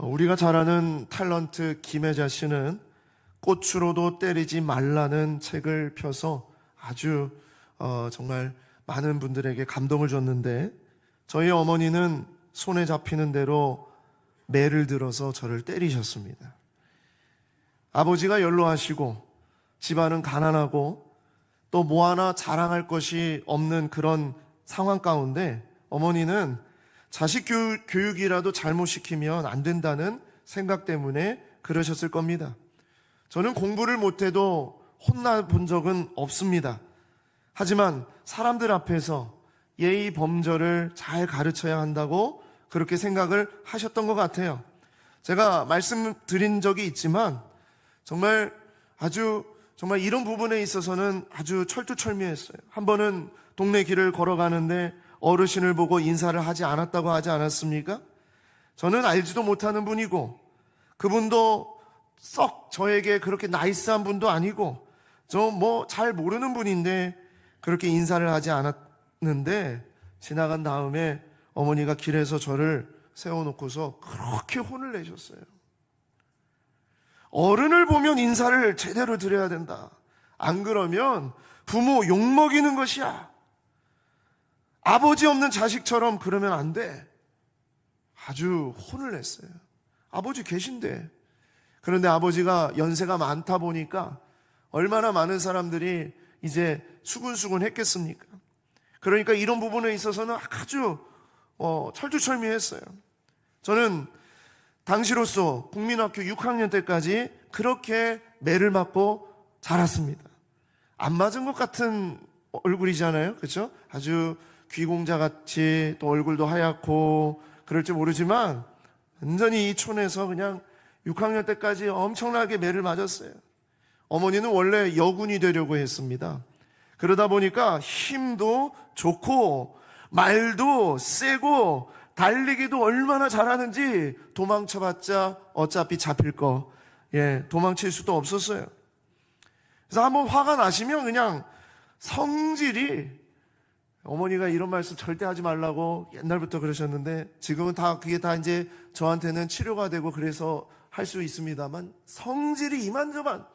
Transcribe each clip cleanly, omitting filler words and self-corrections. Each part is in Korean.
우리가 잘 아는 탤런트 김혜자 씨는 꽃으로도 때리지 말라는 책을 펴서 아주 정말 많은 분들에게 감동을 줬는데, 저희 어머니는 손에 잡히는 대로 매를 들어서 저를 때리셨습니다. 아버지가 연로하시고 집안은 가난하고 또 뭐 하나 자랑할 것이 없는 그런 상황 가운데 어머니는 자식 교육이라도 잘못 시키면 안 된다는 생각 때문에 그러셨을 겁니다. 저는 공부를 못해도 혼나본 적은 없습니다. 하지만 사람들 앞에서 예의 범절을 잘 가르쳐야 한다고 그렇게 생각을 하셨던 것 같아요. 제가 말씀드린 적이 있지만 정말 이런 부분에 있어서는 아주 철두철미했어요. 한 번은 동네 길을 걸어가는데 어르신을 보고 인사를 하지 않았다고 하지 않았습니까? 저는 알지도 못하는 분이고 그분도 썩 저에게 그렇게 나이스한 분도 아니고 저 잘 모르는 분인데 그렇게 인사를 하지 않았는데, 지나간 다음에 어머니가 길에서 저를 세워놓고서 그렇게 혼을 내셨어요. 어른을 보면 인사를 제대로 드려야 된다. 안 그러면 부모 욕먹이는 것이야. 아버지 없는 자식처럼 그러면 안 돼. 아주 혼을 냈어요. 아버지 계신데. 그런데 아버지가 연세가 많다 보니까 얼마나 많은 사람들이 이제 수군수군 했겠습니까? 그러니까 이런 부분에 있어서는 아주 철두철미했어요. 저는 당시로서 국민학교 6학년 때까지 그렇게 매를 맞고 자랐습니다. 안 맞은 것 같은 얼굴이잖아요, 그렇죠? 아주 귀공자같이 또 얼굴도 하얗고 그럴지 모르지만 완전히 이 촌에서 그냥 6학년 때까지 엄청나게 매를 맞았어요. 어머니는 원래 여군이 되려고 했습니다. 그러다 보니까 힘도 좋고 말도 세고 달리기도 얼마나 잘하는지 도망쳐봤자 어차피 잡힐 거, 도망칠 수도 없었어요. 그래서 한번 화가 나시면 그냥 성질이, 어머니가 이런 말씀 절대 하지 말라고 옛날부터 그러셨는데 지금은 그게 다 이제 저한테는 치료가 되고 그래서 할 수 있습니다만 성질이 이만저만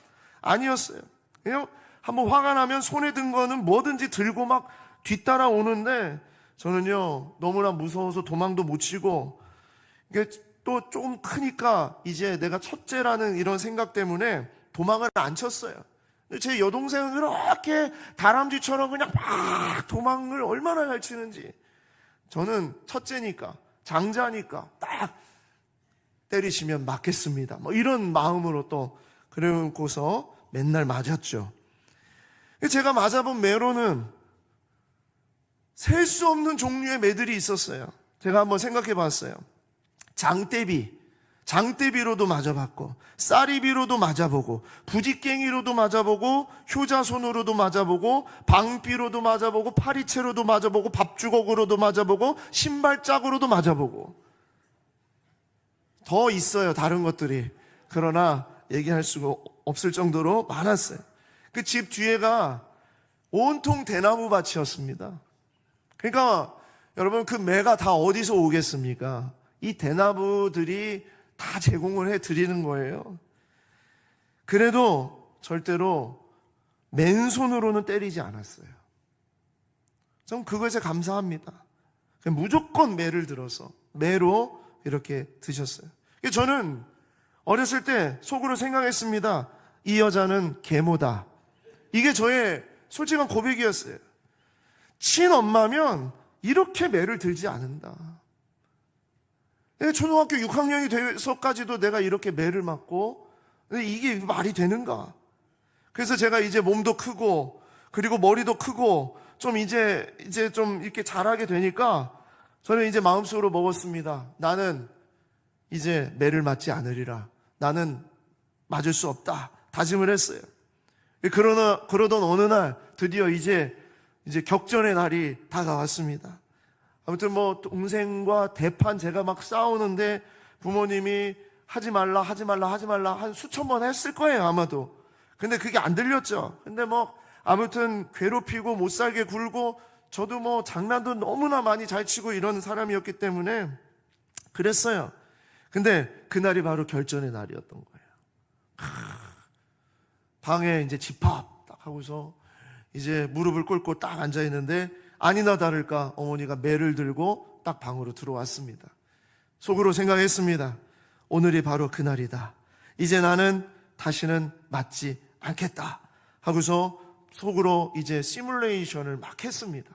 아니었어요. 그냥 한번 화가 나면 손에 든 거는 뭐든지 들고 막 뒤따라 오는데 저는요 너무나 무서워서 도망도 못 치고, 이게 또 조금 크니까 이제 내가 첫째라는 이런 생각 때문에 도망을 안 쳤어요. 제 여동생은 그렇게 다람쥐처럼 그냥 막 도망을 얼마나 잘 치는지. 저는 첫째니까 장자니까 딱 때리시면 맞겠습니다, 이런 마음으로 또 그러고서 맨날 맞았죠. 제가 맞아본 매로는 셀 수 없는 종류의 매들이 있었어요. 제가 한번 생각해 봤어요. 장대비로도 맞아봤고, 쌀이비로도 맞아보고, 부직갱이로도 맞아보고, 효자손으로도 맞아보고, 방비로도 맞아보고, 파리채로도 맞아보고, 밥주걱으로도 맞아보고, 신발짝으로도 맞아보고. 더 있어요, 다른 것들이. 그러나 얘기할 수가 없을 정도로 많았어요. 그 집 뒤에가 온통 대나무 밭이었습니다. 그러니까 여러분, 그 매가 다 어디서 오겠습니까? 이 대나무들이 다 제공을 해드리는 거예요. 그래도 절대로 맨손으로는 때리지 않았어요. 전 그것에 감사합니다. 무조건 매를 들어서 매로 이렇게 드셨어요. 저는 어렸을 때 속으로 생각했습니다. 이 여자는 계모다. 이게 저의 솔직한 고백이었어요. 친엄마면 이렇게 매를 들지 않는다. 초등학교 6학년이 돼서까지도 내가 이렇게 매를 맞고, 이게 말이 되는가? 그래서 제가 이제 몸도 크고 그리고 머리도 크고 좀 이제 좀 이렇게 잘하게 되니까 저는 이제 마음속으로 먹었습니다. 나는 이제 매를 맞지 않으리라. 나는 맞을 수 없다. 다짐을 했어요. 그러던 어느 날 드디어 이제 격전의 날이 다가왔습니다. 아무튼 동생과 대판 제가 막 싸우는데 부모님이 하지 말라 한 수천 번 했을 거예요, 아마도. 근데 그게 안 들렸죠. 근데 아무튼 괴롭히고 못 살게 굴고, 저도 장난도 너무나 많이 잘 치고 이런 사람이었기 때문에 그랬어요. 근데 그날이 바로 결전의 날이었던 거예요. 방에 이제 집합 딱 하고서 이제 무릎을 꿇고 딱 앉아 있는데 아니나 다를까 어머니가 매를 들고 딱 방으로 들어왔습니다. 속으로 생각했습니다. 오늘이 바로 그날이다. 이제 나는 다시는 맞지 않겠다 하고서 속으로 이제 시뮬레이션을 막 했습니다.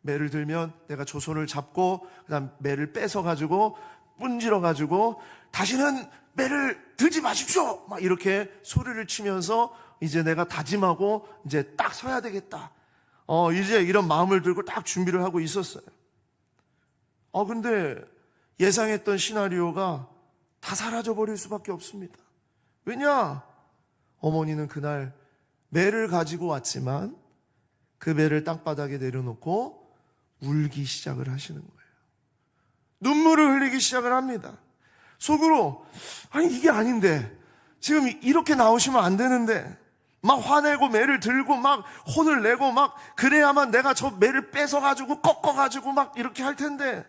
매를 들면 내가 조손을 잡고 그다음 매를 뺏어가지고 문질러가지고 다시는 매를 들지 마십시오 막 이렇게 소리를 치면서 이제 내가 다짐하고 이제 딱 서야 되겠다. 이제 이런 마음을 들고 딱 준비를 하고 있었어요. 근데 예상했던 시나리오가 다 사라져버릴 수밖에 없습니다. 왜냐? 어머니는 그날 매를 가지고 왔지만 그 매를 땅바닥에 내려놓고 울기 시작을 하시는 거예요. 눈물을 흘리기 시작을 합니다. 속으로 아니 이게 아닌데 지금 이렇게 나오시면 안 되는데 막 화내고 매를 들고 막 혼을 내고 막 그래야만 내가 저 매를 뺏어가지고 꺾어가지고 막 이렇게 할 텐데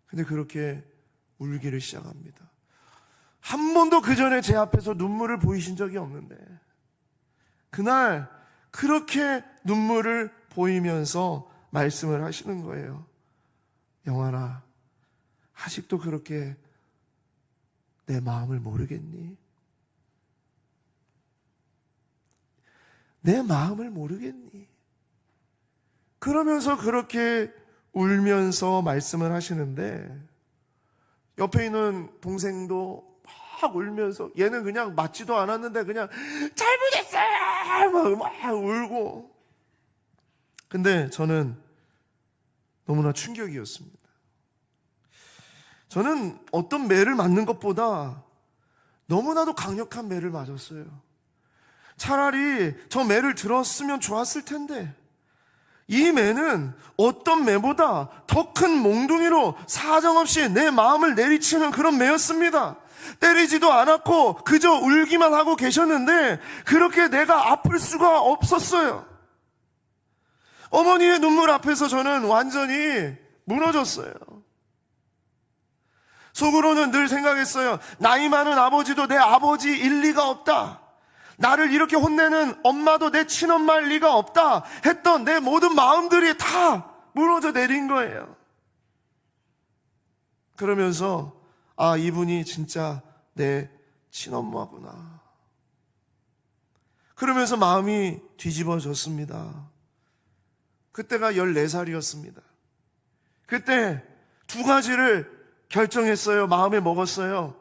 근데 그렇게 울기를 시작합니다. 한 번도 그 전에 제 앞에서 눈물을 보이신 적이 없는데 그날 그렇게 눈물을 보이면서 말씀을 하시는 거예요. 영환아, 아직도 그렇게 내 마음을 모르겠니? 내 마음을 모르겠니? 그러면서 그렇게 울면서 말씀을 하시는데 옆에 있는 동생도 막 울면서 얘는 그냥 맞지도 않았는데 그냥 잘못했어요 막 울고 근데 저는 너무나 충격이었습니다. 저는 어떤 매를 맞는 것보다 너무나도 강력한 매를 맞았어요. 차라리 저 매를 들었으면 좋았을 텐데 이 매는 어떤 매보다 더 큰 몽둥이로 사정없이 내 마음을 내리치는 그런 매였습니다. 때리지도 않았고 그저 울기만 하고 계셨는데 그렇게 내가 아플 수가 없었어요. 어머니의 눈물 앞에서 저는 완전히 무너졌어요. 속으로는 늘 생각했어요. 나이 많은 아버지도 내 아버지 일리가 없다. 나를 이렇게 혼내는 엄마도 내 친엄마일 리가 없다 했던 내 모든 마음들이 다 무너져 내린 거예요. 그러면서 이분이 진짜 내 친엄마구나. 그러면서 마음이 뒤집어졌습니다. 그때가 14살이었습니다. 그때 두 가지를 결정했어요. 마음에 먹었어요.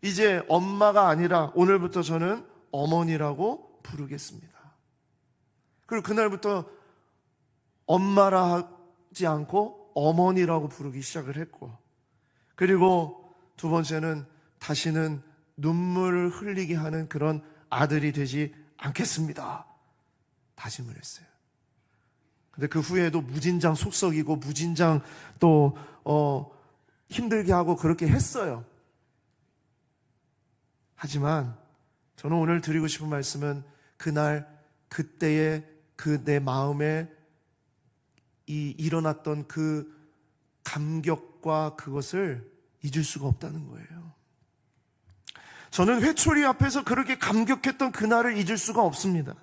이제 엄마가 아니라 오늘부터 저는 어머니라고 부르겠습니다. 그리고 그날부터 엄마라 하지 않고 어머니라고 부르기 시작을 했고 그리고 두 번째는 다시는 눈물을 흘리게 하는 그런 아들이 되지 않겠습니다. 다짐을 했어요. 근데 그 후에도 무진장 속썩이고 무진장 또 힘들게 하고 그렇게 했어요. 하지만 저는 오늘 드리고 싶은 말씀은 그날 그때의 그 내 마음에 일어났던 그 감격과 그것을 잊을 수가 없다는 거예요. 저는 회초리 앞에서 그렇게 감격했던 그날을 잊을 수가 없습니다.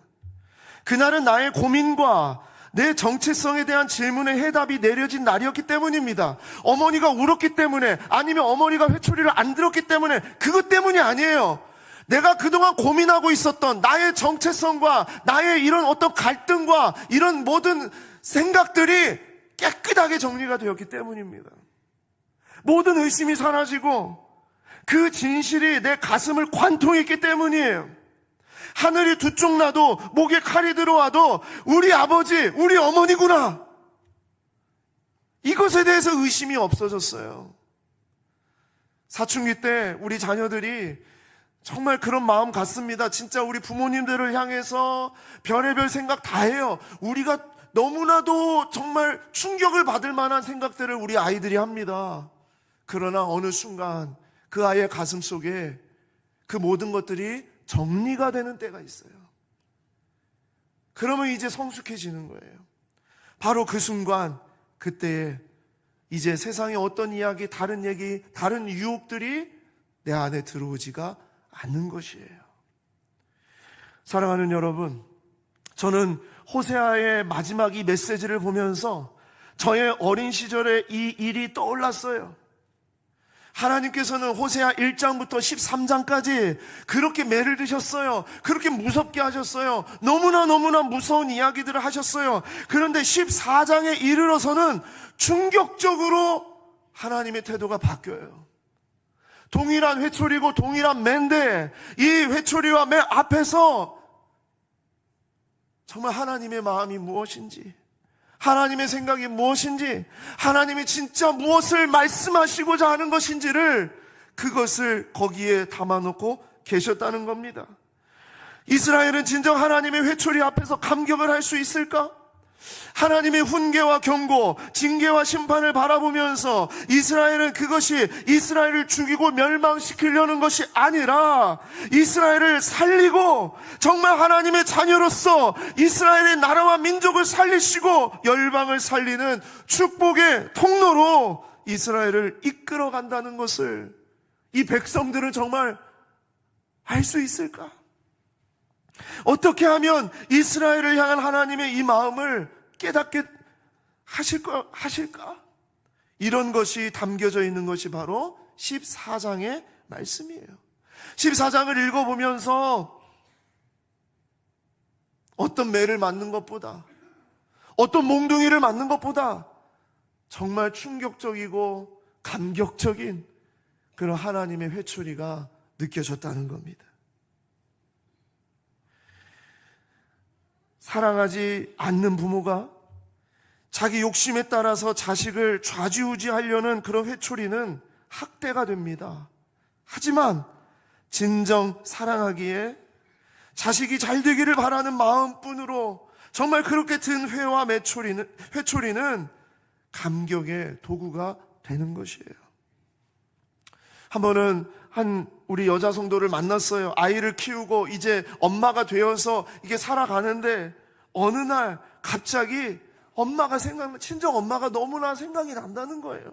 그날은 나의 고민과 내 정체성에 대한 질문의 해답이 내려진 날이었기 때문입니다. 어머니가 울었기 때문에 아니면 어머니가 회초리를 안 들었기 때문에 그것 때문이 아니에요. 내가 그동안 고민하고 있었던 나의 정체성과 나의 이런 어떤 갈등과 이런 모든 생각들이 깨끗하게 정리가 되었기 때문입니다. 모든 의심이 사라지고 그 진실이 내 가슴을 관통했기 때문이에요. 하늘이 두 쪽 나도 목에 칼이 들어와도 우리 아버지, 우리 어머니구나. 이것에 대해서 의심이 없어졌어요. 사춘기 때 우리 자녀들이 정말 그런 마음 같습니다. 진짜 우리 부모님들을 향해서 별의별 생각 다 해요. 우리가 너무나도 정말 충격을 받을 만한 생각들을 우리 아이들이 합니다. 그러나 어느 순간 그 아이의 가슴 속에 그 모든 것들이 정리가 되는 때가 있어요. 그러면 이제 성숙해지는 거예요. 바로 그 순간 그때에 이제 세상의 어떤 이야기, 다른 얘기, 다른 유혹들이 내 안에 들어오지가 않는 것이에요. 사랑하는 여러분, 저는 호세아의 마지막 이 메시지를 보면서 저의 어린 시절의 이 일이 떠올랐어요. 하나님께서는 호세아 1장부터 13장까지 그렇게 매를 드셨어요. 그렇게 무섭게 하셨어요. 너무나 무서운 이야기들을 하셨어요. 그런데 14장에 이르러서는 충격적으로 하나님의 태도가 바뀌어요. 동일한 회초리고 동일한 매인데 이 회초리와 매 앞에서 정말 하나님의 마음이 무엇인지, 하나님의 생각이 무엇인지, 하나님이 진짜 무엇을 말씀하시고자 하는 것인지를, 그것을 거기에 담아놓고 계셨다는 겁니다. 이스라엘은 진정 하나님의 회초리 앞에서 감격을 할 수 있을까? 하나님의 훈계와 경고, 징계와 심판을 바라보면서 이스라엘은 그것이 이스라엘을 죽이고 멸망시키려는 것이 아니라 이스라엘을 살리고 정말 하나님의 자녀로서 이스라엘의 나라와 민족을 살리시고 열방을 살리는 축복의 통로로 이스라엘을 이끌어 간다는 것을 이 백성들은 정말 알 수 있을까? 어떻게 하면 이스라엘을 향한 하나님의 이 마음을 깨닫게 하실까? 이런 것이 담겨져 있는 것이 바로 14장의 말씀이에요. 14장을 읽어보면서 어떤 매를 맞는 것보다, 어떤 몽둥이를 맞는 것보다 정말 충격적이고 감격적인 그런 하나님의 회초리가 느껴졌다는 겁니다. 사랑하지 않는 부모가 자기 욕심에 따라서 자식을 좌지우지하려는 그런 회초리는 학대가 됩니다. 하지만 진정 사랑하기에 자식이 잘 되기를 바라는 마음뿐으로 정말 그렇게 든 회와 회초리는 감격의 도구가 되는 것이에요. 한 번은 우리 여자 성도를 만났어요. 아이를 키우고 이제 엄마가 되어서 이게 살아가는데 어느 날 갑자기 친정 엄마가 너무나 생각이 난다는 거예요.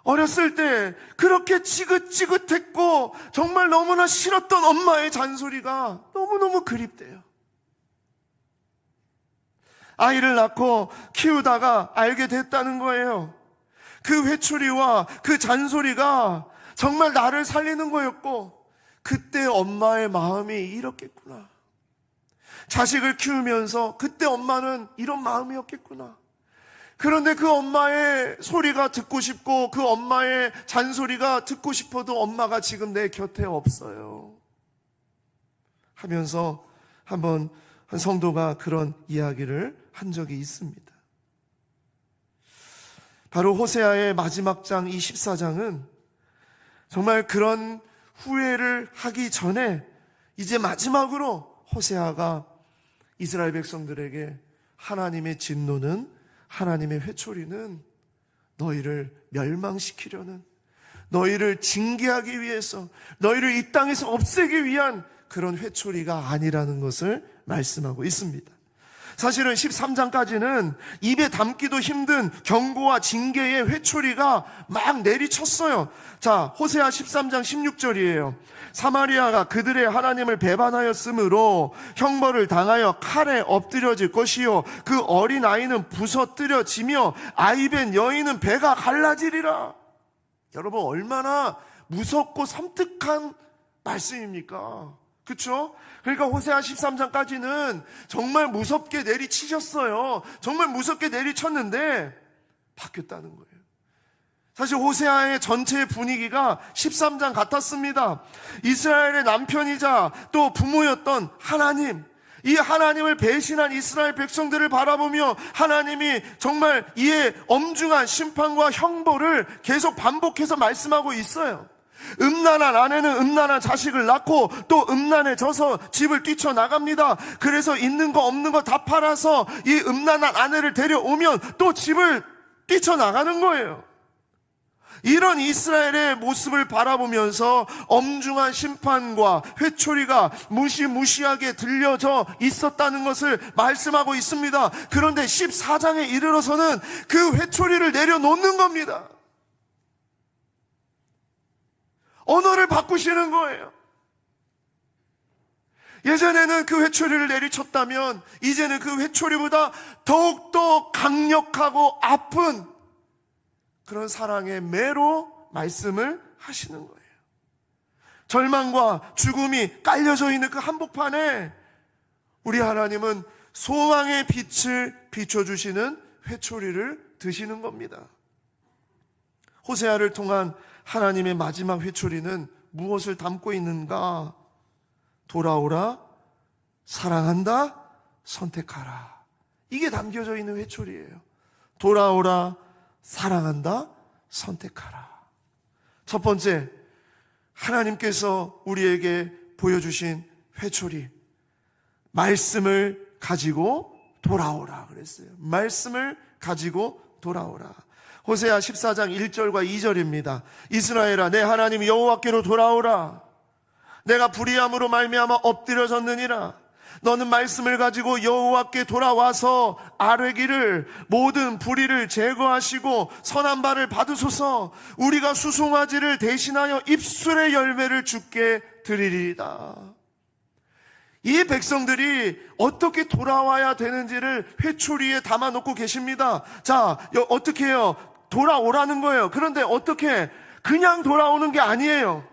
어렸을 때 그렇게 지긋지긋했고 정말 너무나 싫었던 엄마의 잔소리가 너무너무 그립대요. 아이를 낳고 키우다가 알게 됐다는 거예요. 그 회초리와 그 잔소리가 정말 나를 살리는 거였고, 그때 엄마의 마음이 이렇겠구나. 자식을 키우면서 그때 엄마는 이런 마음이었겠구나. 그런데 그 엄마의 소리가 듣고 싶고 그 엄마의 잔소리가 듣고 싶어도 엄마가 지금 내 곁에 없어요 하면서 한 성도가 그런 이야기를 한 적이 있습니다. 바로 호세아의 마지막 장 24장은 정말 그런 후회를 하기 전에 이제 마지막으로 호세아가 이스라엘 백성들에게 하나님의 진노는, 하나님의 회초리는 너희를 멸망시키려는, 너희를 징계하기 위해서, 너희를 이 땅에서 없애기 위한 그런 회초리가 아니라는 것을 말씀하고 있습니다. 사실은 13장까지는 입에 담기도 힘든 경고와 징계의 회초리가 막 내리쳤어요. 자, 호세아 13장 16절이에요. 사마리아가 그들의 하나님을 배반하였으므로 형벌을 당하여 칼에 엎드려질 것이요 그 어린 아이는 부서뜨려지며 아이벤 여인은 배가 갈라지리라. 여러분, 얼마나 무섭고 섬뜩한 말씀입니까? 그렇죠? 그러니까 호세아 13장까지는 정말 무섭게 내리치셨어요. 정말 무섭게 내리쳤는데 바뀌었다는 거예요. 사실 호세아의 전체 분위기가 13장 같았습니다. 이스라엘의 남편이자 또 부모였던 하나님, 이 하나님을 배신한 이스라엘 백성들을 바라보며 하나님이 정말 이에 엄중한 심판과 형벌을 계속 반복해서 말씀하고 있어요. 음란한 아내는 음란한 자식을 낳고 또 음란해져서 집을 뛰쳐나갑니다. 그래서 있는 거 없는 거 다 팔아서 이 음란한 아내를 데려오면 또 집을 뛰쳐나가는 거예요. 이런 이스라엘의 모습을 바라보면서 엄중한 심판과 회초리가 무시무시하게 들려져 있었다는 것을 말씀하고 있습니다. 그런데 14장에 이르러서는 그 회초리를 내려놓는 겁니다. 언어를 바꾸시는 거예요. 예전에는 그 회초리를 내리쳤다면 이제는 그 회초리보다 더욱더 강력하고 아픈 그런 사랑의 매로 말씀을 하시는 거예요. 절망과 죽음이 깔려져 있는 그 한복판에 우리 하나님은 소망의 빛을 비춰주시는 회초리를 드시는 겁니다. 호세아를 통한 하나님의 마지막 회초리는 무엇을 담고 있는가? 돌아오라, 사랑한다, 선택하라. 이게 담겨져 있는 회초리예요. 돌아오라, 사랑한다, 선택하라. 첫 번째, 하나님께서 우리에게 보여주신 회초리, 말씀을 가지고 돌아오라 그랬어요. 말씀을 가지고 돌아오라. 호세아 14장 1절과 2절입니다. 이스라엘아, 내 하나님 여호와께로 돌아오라. 내가 불의함으로 말미암아 엎드려졌느니라. 너는 말씀을 가지고 여호와께 돌아와서 아뢰기를, 모든 불의를 제거하시고 선한 바를 받으소서. 우리가 수송아지를 대신하여 입술의 열매를 주께 드리리이다. 이 백성들이 어떻게 돌아와야 되는지를 회초리에 담아놓고 계십니다. 자, 어떻게 해요? 돌아오라는 거예요. 그런데 어떻게? 그냥 돌아오는 게 아니에요.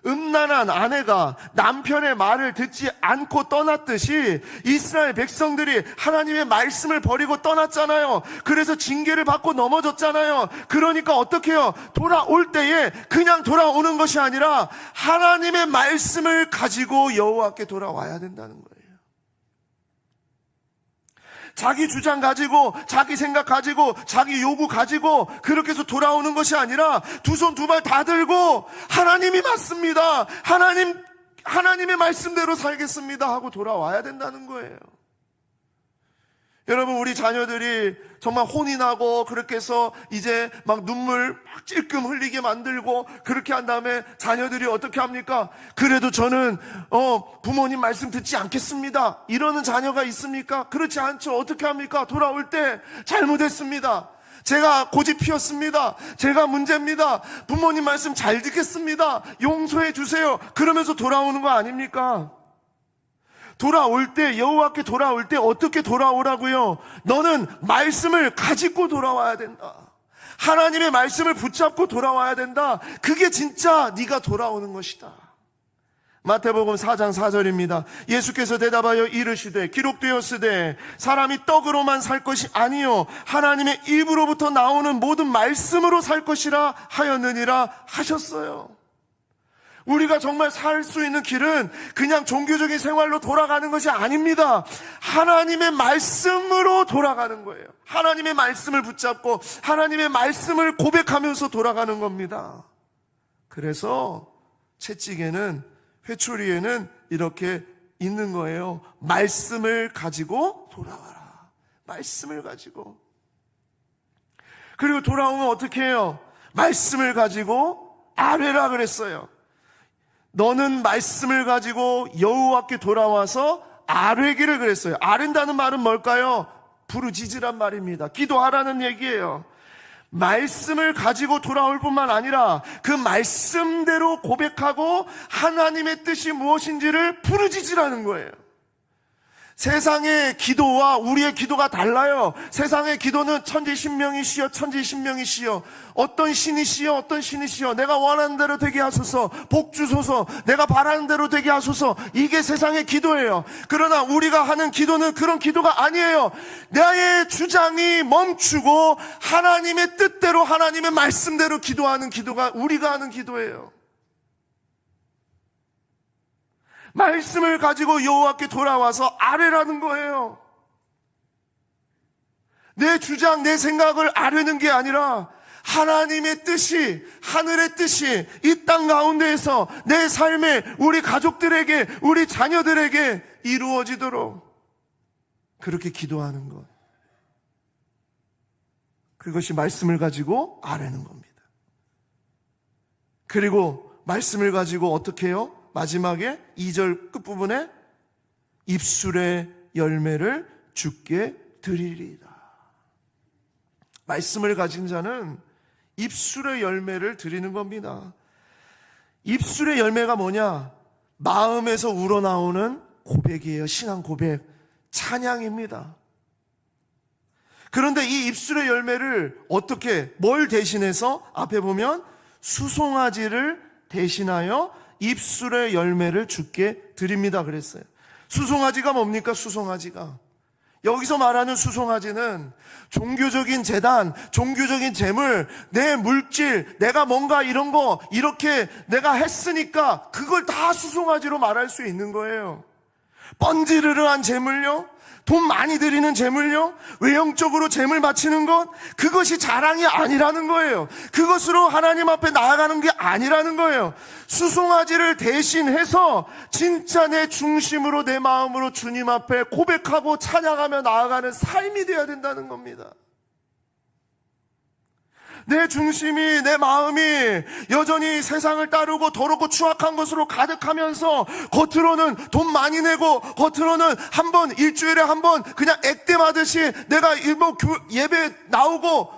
음란한 아내가 남편의 말을 듣지 않고 떠났듯이 이스라엘 백성들이 하나님의 말씀을 버리고 떠났잖아요. 그래서 징계를 받고 넘어졌잖아요. 그러니까 어떻게 해요? 돌아올 때에 그냥 돌아오는 것이 아니라 하나님의 말씀을 가지고 여호와께 돌아와야 된다는 거예요. 자기 주장 가지고, 자기 생각 가지고, 자기 요구 가지고 그렇게 해서 돌아오는 것이 아니라 두 손 두 발 다 들고 하나님이 맞습니다, 하나님의 말씀대로 살겠습니다 하고 돌아와야 된다는 거예요. 여러분, 우리 자녀들이 정말 혼이 나고 그렇게 해서 이제 막 눈물 막 찔끔 흘리게 만들고 그렇게 한 다음에 자녀들이 어떻게 합니까? 그래도 저는 부모님 말씀 듣지 않겠습니다 이러는 자녀가 있습니까? 그렇지 않죠. 어떻게 합니까? 돌아올 때 잘못했습니다, 제가 고집 피웠습니다, 제가 문제입니다, 부모님 말씀 잘 듣겠습니다, 용서해 주세요, 그러면서 돌아오는 거 아닙니까? 돌아올 때, 여호와께 돌아올 때 어떻게 돌아오라고요? 너는 말씀을 가지고 돌아와야 된다. 하나님의 말씀을 붙잡고 돌아와야 된다. 그게 진짜 네가 돌아오는 것이다. 마태복음 4장 4절입니다. 예수께서 대답하여 이르시되 기록되었으되 사람이 떡으로만 살 것이 아니요 하나님의 입으로부터 나오는 모든 말씀으로 살 것이라 하였느니라 하셨어요. 우리가 정말 살 수 있는 길은 그냥 종교적인 생활로 돌아가는 것이 아닙니다. 하나님의 말씀으로 돌아가는 거예요. 하나님의 말씀을 붙잡고 하나님의 말씀을 고백하면서 돌아가는 겁니다. 그래서 채찍에는, 회초리에는 이렇게 있는 거예요. 말씀을 가지고 돌아와라. 말씀을 가지고. 그리고 돌아오면 어떻게 해요? 말씀을 가지고 아뢰라 그랬어요. 너는 말씀을 가지고 여호와께 돌아와서 아뢰기를 그랬어요. 아뢰다는 말은 뭘까요? 부르짖으란 말입니다. 기도하라는 얘기예요. 말씀을 가지고 돌아올 뿐만 아니라 그 말씀대로 고백하고 하나님의 뜻이 무엇인지를 부르짖으라는 거예요. 세상의 기도와 우리의 기도가 달라요. 세상의 기도는 천지신명이시여 천지신명이시여, 어떤 신이시여 어떤 신이시여, 내가 원하는 대로 되게 하소서, 복 주소서, 내가 바라는 대로 되게 하소서, 이게 세상의 기도예요. 그러나 우리가 하는 기도는 그런 기도가 아니에요. 나의 주장이 멈추고 하나님의 뜻대로, 하나님의 말씀대로 기도하는 기도가 우리가 하는 기도예요. 말씀을 가지고 여호와께 돌아와서 아뢰라는 거예요. 내 주장, 내 생각을 아뢰는 게 아니라 하나님의 뜻이, 하늘의 뜻이 이 땅 가운데에서 내 삶에, 우리 가족들에게, 우리 자녀들에게 이루어지도록 그렇게 기도하는 것. 그것이 말씀을 가지고 아뢰는 겁니다. 그리고 말씀을 가지고 어떻게 해요? 마지막에 2절 끝부분에 입술의 열매를 주께 드리리이다. 말씀을 가진 자는 입술의 열매를 드리는 겁니다. 입술의 열매가 뭐냐? 마음에서 우러나오는 고백이에요. 신앙 고백, 찬양입니다. 그런데 이 입술의 열매를 어떻게, 뭘 대신해서? 앞에 보면 수송아지를 대신하여 입술의 열매를 주께 드립니다 그랬어요. 수송아지가 뭡니까? 수송아지가, 여기서 말하는 수송아지는 종교적인 재단, 종교적인 재물, 내 물질, 내가 뭔가 이런 거 이렇게 내가 했으니까 그걸 다 수송아지로 말할 수 있는 거예요. 번지르르한 재물요, 돈 많이 들이는 재물요, 외형적으로 재물 바치는 것, 그것이 자랑이 아니라는 거예요. 그것으로 하나님 앞에 나아가는 게 아니라는 거예요. 수송아지를 대신해서 진짜 내 중심으로, 내 마음으로 주님 앞에 고백하고 찬양하며 나아가는 삶이 되어야 된다는 겁니다. 내 중심이, 내 마음이 여전히 세상을 따르고 더럽고 추악한 것으로 가득하면서 겉으로는 돈 많이 내고 겉으로는 한번 일주일에 한 번 그냥 액땜하듯이 내가 예배 나오고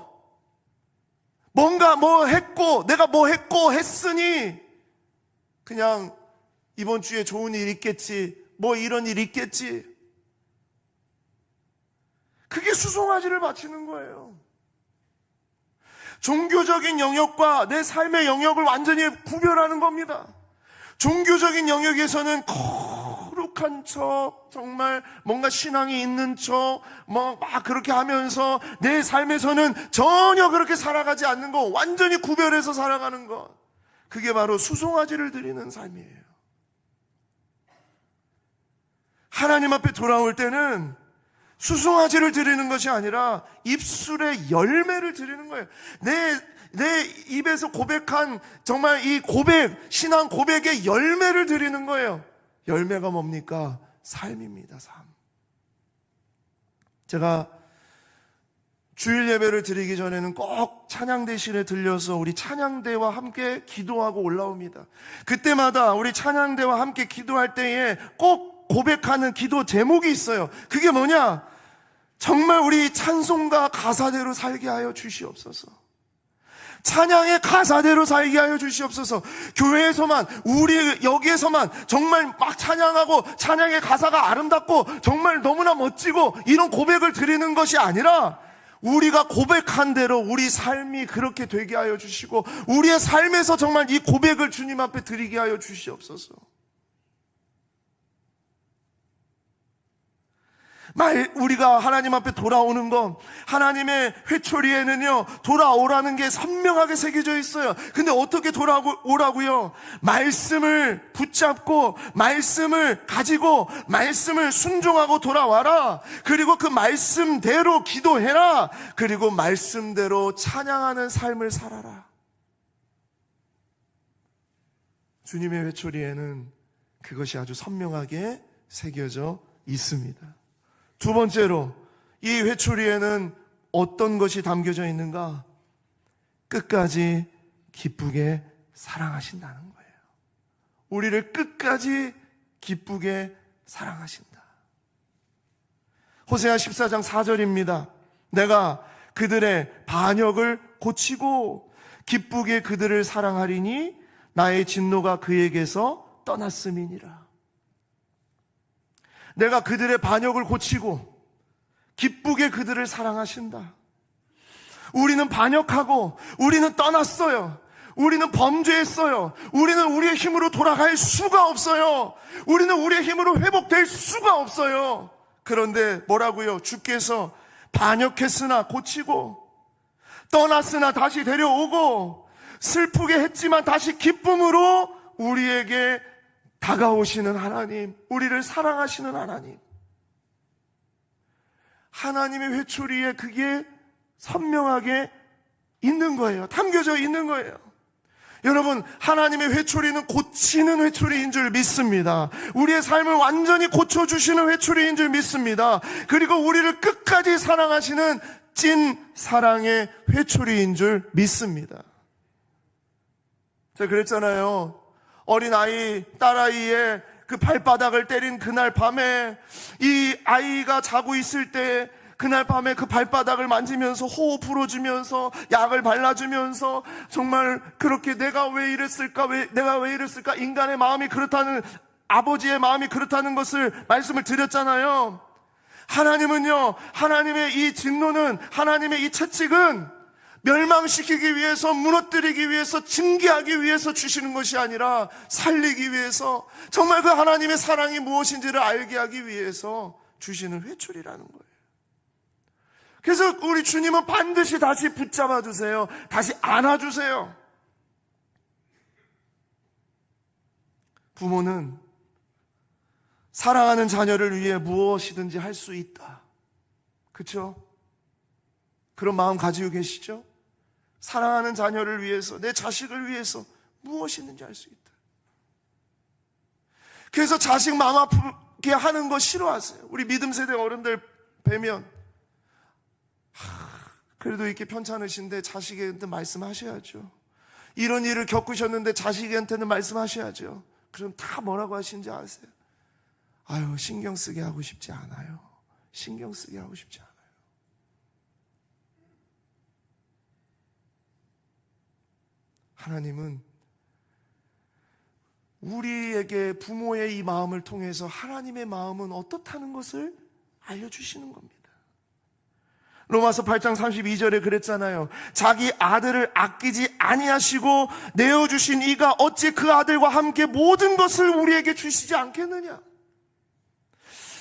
뭔가 뭐 했고 내가 뭐 했고 했으니 그냥 이번 주에 좋은 일 있겠지, 뭐 이런 일 있겠지, 그게 수송아지를 바치는 거예요. 종교적인 영역과 내 삶의 영역을 완전히 구별하는 겁니다. 종교적인 영역에서는 거룩한 척, 정말 뭔가 신앙이 있는 척, 막 그렇게 하면서 내 삶에서는 전혀 그렇게 살아가지 않는 거, 완전히 구별해서 살아가는 것, 그게 바로 수송아지를 드리는 삶이에요. 하나님 앞에 돌아올 때는 수송아지를 드리는 것이 아니라 입술의 열매를 드리는 거예요. 내 입에서 고백한 정말 이 고백, 신앙 고백의 열매를 드리는 거예요. 열매가 뭡니까? 삶입니다. 삶. 제가 주일 예배를 드리기 전에는 꼭 찬양대실에 들려서 우리 찬양대와 함께 기도하고 올라옵니다. 그때마다 우리 찬양대와 함께 기도할 때에 꼭 고백하는 기도 제목이 있어요. 그게 뭐냐? 정말 우리 찬송가 가사대로 살게 하여 주시옵소서. 찬양의 가사대로 살게 하여 주시옵소서. 교회에서만, 우리 여기에서만 정말 막 찬양하고 찬양의 가사가 아름답고 정말 너무나 멋지고 이런 고백을 드리는 것이 아니라 우리가 고백한 대로 우리 삶이 그렇게 되게 하여 주시고 우리의 삶에서 정말 이 고백을 주님 앞에 드리게 하여 주시옵소서. 우리가 하나님 앞에 돌아오는 것, 하나님의 회초리에는요 돌아오라는 게 선명하게 새겨져 있어요. 근데 어떻게 돌아오라고요? 말씀을 붙잡고 말씀을 가지고 말씀을 순종하고 돌아와라. 그리고 그 말씀대로 기도해라. 그리고 말씀대로 찬양하는 삶을 살아라. 주님의 회초리에는 그것이 아주 선명하게 새겨져 있습니다. 두 번째로, 이 회초리에는 어떤 것이 담겨져 있는가? 끝까지 기쁘게 사랑하신다는 거예요. 우리를 끝까지 기쁘게 사랑하신다. 호세아 14장 4절입니다. 내가 그들의 반역을 고치고 기쁘게 그들을 사랑하리니 나의 진노가 그에게서 떠났음이니라. 내가 그들의 반역을 고치고 기쁘게 그들을 사랑하신다. 우리는 반역하고 우리는 떠났어요. 우리는 범죄했어요. 우리는 우리의 힘으로 돌아갈 수가 없어요. 우리는 우리의 힘으로 회복될 수가 없어요. 그런데 뭐라고요? 주께서 반역했으나 고치고 떠났으나 다시 데려오고 슬프게 했지만 다시 기쁨으로 우리에게 다가오시는 하나님, 우리를 사랑하시는 하나님. 하나님의 회초리에 그게 선명하게 있는 거예요. 담겨져 있는 거예요. 여러분, 하나님의 회초리는 고치는 회초리인 줄 믿습니다. 우리의 삶을 완전히 고쳐주시는 회초리인 줄 믿습니다. 그리고 우리를 끝까지 사랑하시는 찐 사랑의 회초리인 줄 믿습니다. 제가 그랬잖아요. 어린아이, 딸아이의 그 발바닥을 때린 그날 밤에 이 아이가 자고 있을 때 그날 밤에 그 발바닥을 만지면서 호흡 불어주면서 약을 발라주면서 정말 그렇게 내가 왜 이랬을까? 내가 왜 이랬을까? 인간의 마음이 그렇다는, 아버지의 마음이 그렇다는 것을 말씀을 드렸잖아요. 하나님은요, 하나님의 이 진노는, 하나님의 이 채찍은 멸망시키기 위해서, 무너뜨리기 위해서, 징계하기 위해서 주시는 것이 아니라 살리기 위해서, 정말 그 하나님의 사랑이 무엇인지를 알게 하기 위해서 주시는 회초리라는 거예요. 그래서 우리 주님은 반드시 다시 붙잡아 주세요. 다시 안아주세요. 부모는 사랑하는 자녀를 위해 무엇이든지 할 수 있다. 그렇죠? 그런 마음 가지고 계시죠? 사랑하는 자녀를 위해서, 내 자식을 위해서 무엇이든지 할 수 있다. 그래서 자식 마음 아프게 하는 거 싫어하세요. 우리 믿음 세대 어른들 뵈면 그래도 이렇게 편찮으신데 자식한테 말씀하셔야죠. 이런 일을 겪으셨는데 자식한테는 말씀하셔야죠. 그럼 다 뭐라고 하시는지 아세요? 아유, 신경 쓰게 하고 싶지 않아요. 신경 쓰게 하고 싶지 않아요. 하나님은 우리에게 부모의 이 마음을 통해서 하나님의 마음은 어떻다는 것을 알려주시는 겁니다. 로마서 8장 32절에 그랬잖아요. 자기 아들을 아끼지 아니하시고 내어주신 이가 어찌 그 아들과 함께 모든 것을 우리에게 주시지 않겠느냐.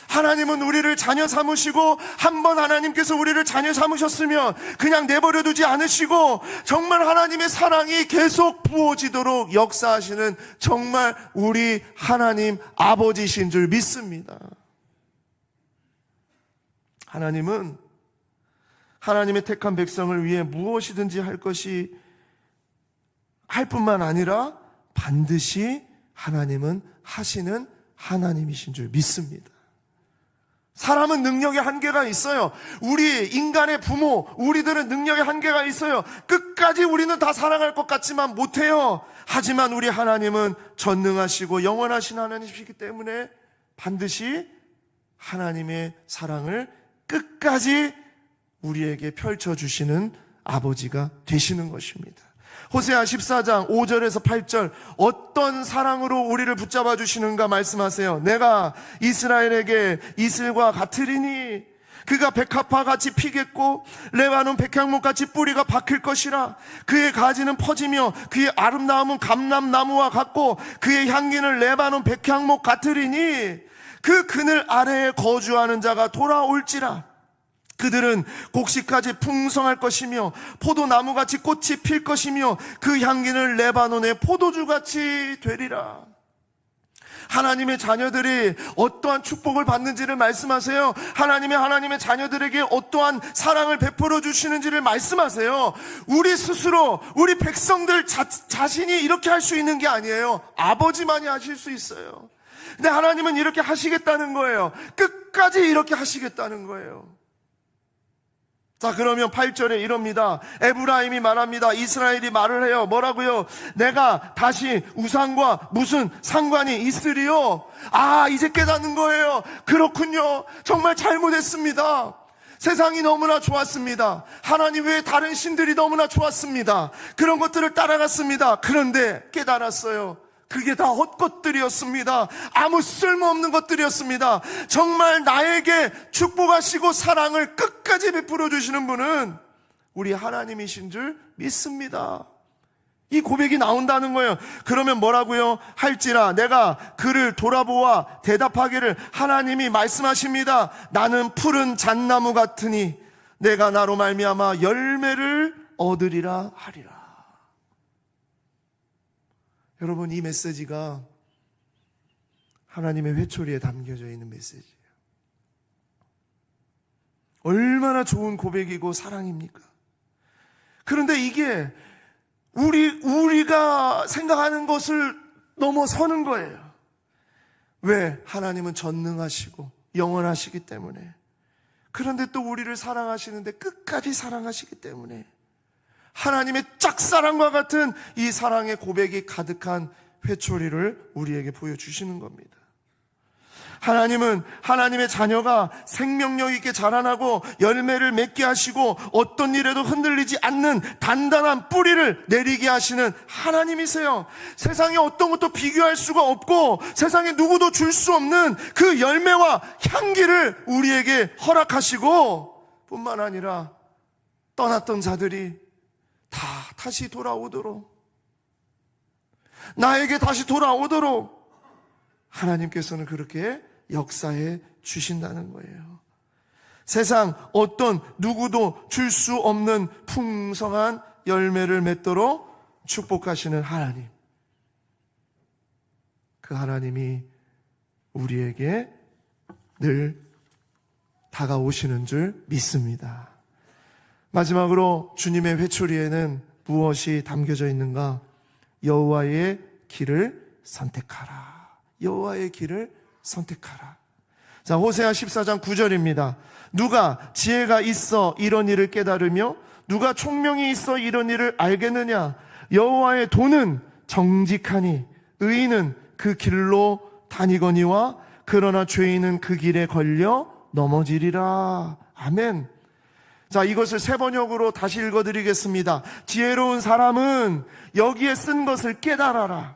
하나님은 우리를 자녀 삼으시고, 한번 하나님께서 우리를 자녀 삼으셨으면 그냥 내버려 두지 않으시고 정말 하나님의 사랑이 계속 부어지도록 역사하시는 정말 우리 하나님 아버지신 줄 믿습니다. 하나님은 하나님의 택한 백성을 위해 무엇이든지 할 뿐만 아니라 반드시 하나님은 하시는 하나님이신 줄 믿습니다. 사람은 능력의 한계가 있어요. 우리 인간의 부모, 우리들은 능력의 한계가 있어요. 끝까지 우리는 다 사랑할 것 같지만 못해요. 하지만 우리 하나님은 전능하시고 영원하신 하나님이시기 때문에 반드시 하나님의 사랑을 끝까지 우리에게 펼쳐주시는 아버지가 되시는 것입니다. 호세아 14장 5절에서 8절, 어떤 사랑으로 우리를 붙잡아 주시는가 말씀하세요. 내가 이스라엘에게 이슬과 같으리니 그가 백합화같이 피겠고 레바논 백향목같이 뿌리가 박힐 것이라. 그의 가지는 퍼지며 그의 아름다움은 감람나무와 같고 그의 향기는 레바논 백향목 같으리니 그 그늘 아래에 거주하는 자가 돌아올지라. 그들은 곡식까지 풍성할 것이며 포도나무같이 꽃이 필 것이며 그 향기는 레바논의 포도주같이 되리라. 하나님의 자녀들이 어떠한 축복을 받는지를 말씀하세요. 하나님의 자녀들에게 어떠한 사랑을 베풀어 주시는지를 말씀하세요. 우리 스스로, 우리 백성들 자신이 이렇게 할 수 있는 게 아니에요. 아버지만이 하실 수 있어요. 근데 하나님은 이렇게 하시겠다는 거예요. 끝까지 이렇게 하시겠다는 거예요. 자, 그러면 8절에 이럽니다. 에브라임이 말합니다. 이스라엘이 말을 해요. 뭐라고요? 내가 다시 우상과 무슨 상관이 있으리요? 아, 이제 깨닫는 거예요. 그렇군요. 정말 잘못했습니다. 세상이 너무나 좋았습니다. 하나님 외에 다른 신들이 너무나 좋았습니다. 그런 것들을 따라갔습니다. 그런데 깨달았어요. 그게 다 헛것들이었습니다. 아무 쓸모없는 것들이었습니다. 정말 나에게 축복하시고 사랑을 끝까지 베풀어 주시는 분은 우리 하나님이신 줄 믿습니다. 이 고백이 나온다는 거예요. 그러면 뭐라고요? 할지라 내가 그를 돌아보아 대답하기를, 하나님이 말씀하십니다. 나는 푸른 잣나무 같으니 내가 나로 말미암아 열매를 얻으리라 하리라. 여러분, 이 메시지가 하나님의 회초리에 담겨져 있는 메시지예요. 얼마나 좋은 고백이고 사랑입니까? 그런데 이게 우리가 생각하는 것을 넘어서는 거예요. 왜? 하나님은 전능하시고 영원하시기 때문에. 그런데 또 우리를 사랑하시는데 끝까지 사랑하시기 때문에 하나님의 짝사랑과 같은 이 사랑의 고백이 가득한 회초리를 우리에게 보여주시는 겁니다. 하나님은 하나님의 자녀가 생명력 있게 자라나고 열매를 맺게 하시고 어떤 일에도 흔들리지 않는 단단한 뿌리를 내리게 하시는 하나님이세요. 세상에 어떤 것도 비교할 수가 없고 세상에 누구도 줄 수 없는 그 열매와 향기를 우리에게 허락하시고 뿐만 아니라 떠났던 자들이 다시 돌아오도록, 나에게 다시 돌아오도록 하나님께서는 그렇게 역사해 주신다는 거예요. 세상 어떤 누구도 줄 수 없는 풍성한 열매를 맺도록 축복하시는 하나님, 그 하나님이 우리에게 늘 다가오시는 줄 믿습니다. 마지막으로 주님의 회초리에는 무엇이 담겨져 있는가? 여호와의 길을 선택하라. 여호와의 길을 선택하라. 자, 호세아 14장 9절입니다. 누가 지혜가 있어 이런 일을 깨달으며 누가 총명이 있어 이런 일을 알겠느냐? 여호와의 도는 정직하니 의인은 그 길로 다니거니와 그러나 죄인은 그 길에 걸려 넘어지리라. 아멘. 자, 이것을 세 번역으로 다시 읽어드리겠습니다. 지혜로운 사람은 여기에 쓴 것을 깨달아라.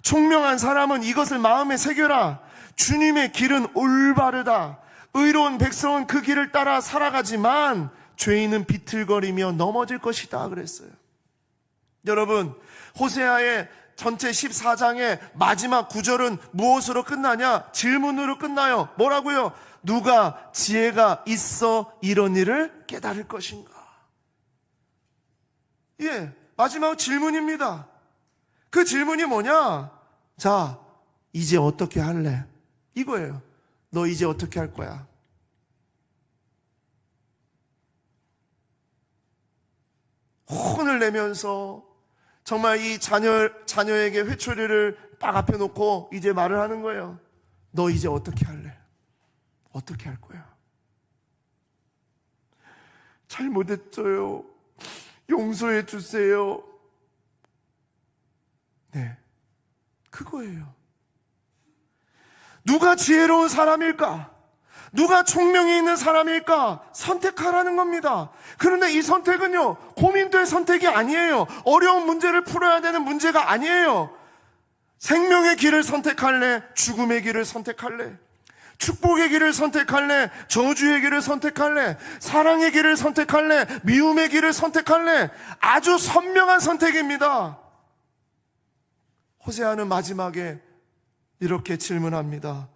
총명한 사람은 이것을 마음에 새겨라. 주님의 길은 올바르다. 의로운 백성은 그 길을 따라 살아가지만 죄인은 비틀거리며 넘어질 것이다 그랬어요. 여러분, 호세아의 전체 14장의 마지막 구절은 무엇으로 끝나냐? 질문으로 끝나요. 뭐라고요? 누가 지혜가 있어 이런 일을 깨달을 것인가? 예, 마지막 질문입니다. 그 질문이 뭐냐? 자, 이제 어떻게 할래? 이거예요. 너 이제 어떻게 할 거야? 혼을 내면서 정말 이 자녀에게 회초리를 딱 앞에 놓고 이제 말을 하는 거예요. 너 이제 어떻게 할래? 어떻게 할 거야? 잘못했어요. 용서해 주세요. 네, 그거예요. 누가 지혜로운 사람일까? 누가 총명이 있는 사람일까? 선택하라는 겁니다. 그런데 이 선택은요, 고민될 선택이 아니에요. 어려운 문제를 풀어야 되는 문제가 아니에요. 생명의 길을 선택할래? 죽음의 길을 선택할래? 축복의 길을 선택할래? 저주의 길을 선택할래? 사랑의 길을 선택할래? 미움의 길을 선택할래? 아주 선명한 선택입니다. 호세아는 마지막에 이렇게 질문합니다.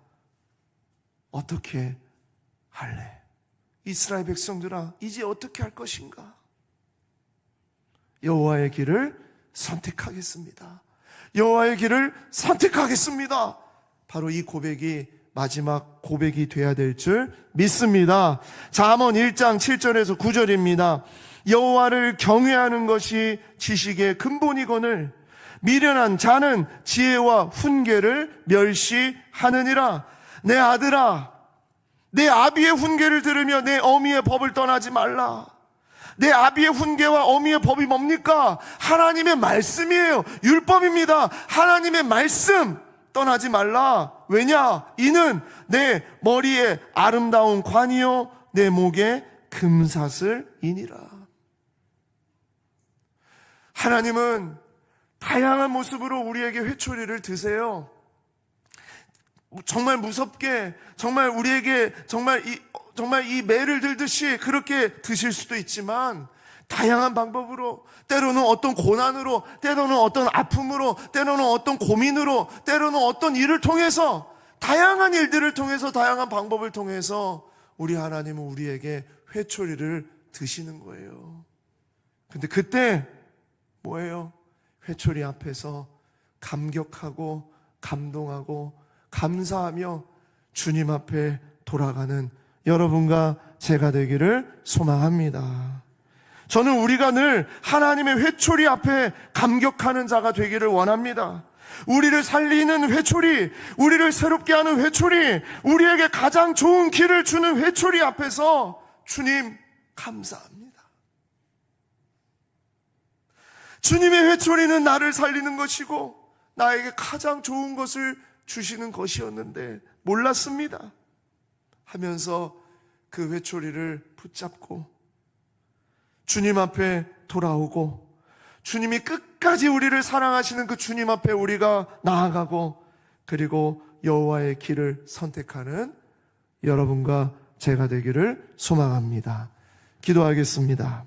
어떻게 할래? 이스라엘 백성들아, 이제 어떻게 할 것인가? 여호와의 길을 선택하겠습니다. 여호와의 길을 선택하겠습니다. 바로 이 고백이 마지막 고백이 돼야 될 줄 믿습니다. 잠언 1장 7절에서 9절입니다. 여호와를 경외하는 것이 지식의 근본이거늘 미련한 자는 지혜와 훈계를 멸시하느니라. 내 아들아, 내 아비의 훈계를 들으며 내 어미의 법을 떠나지 말라. 내 아비의 훈계와 어미의 법이 뭡니까? 하나님의 말씀이에요. 율법입니다. 하나님의 말씀 떠나지 말라. 왜냐? 이는 내 머리에 아름다운 관이요 내 목에 금사슬이니라. 하나님은 다양한 모습으로 우리에게 회초리를 드세요. 정말 무섭게, 정말 우리에게 정말 이 매를 들듯이 그렇게 드실 수도 있지만 다양한 방법으로, 때로는 어떤 고난으로, 때로는 어떤 아픔으로, 때로는 어떤 고민으로, 때로는 어떤 일을 통해서, 다양한 일들을 통해서, 다양한 방법을 통해서 우리 하나님은 우리에게 회초리를 드시는 거예요. 근데 그때 뭐예요? 회초리 앞에서 감격하고 감동하고 감사하며 주님 앞에 돌아가는 여러분과 제가 되기를 소망합니다. 저는 우리가 늘 하나님의 회초리 앞에 감격하는 자가 되기를 원합니다. 우리를 살리는 회초리, 우리를 새롭게 하는 회초리, 우리에게 가장 좋은 길을 주는 회초리 앞에서 주님 감사합니다. 주님의 회초리는 나를 살리는 것이고 나에게 가장 좋은 것을 주시는 것이었는데 몰랐습니다 하면서 그 회초리를 붙잡고 주님 앞에 돌아오고, 주님이 끝까지 우리를 사랑하시는 그 주님 앞에 우리가 나아가고, 그리고 여호와의 길을 선택하는 여러분과 제가 되기를 소망합니다. 기도하겠습니다.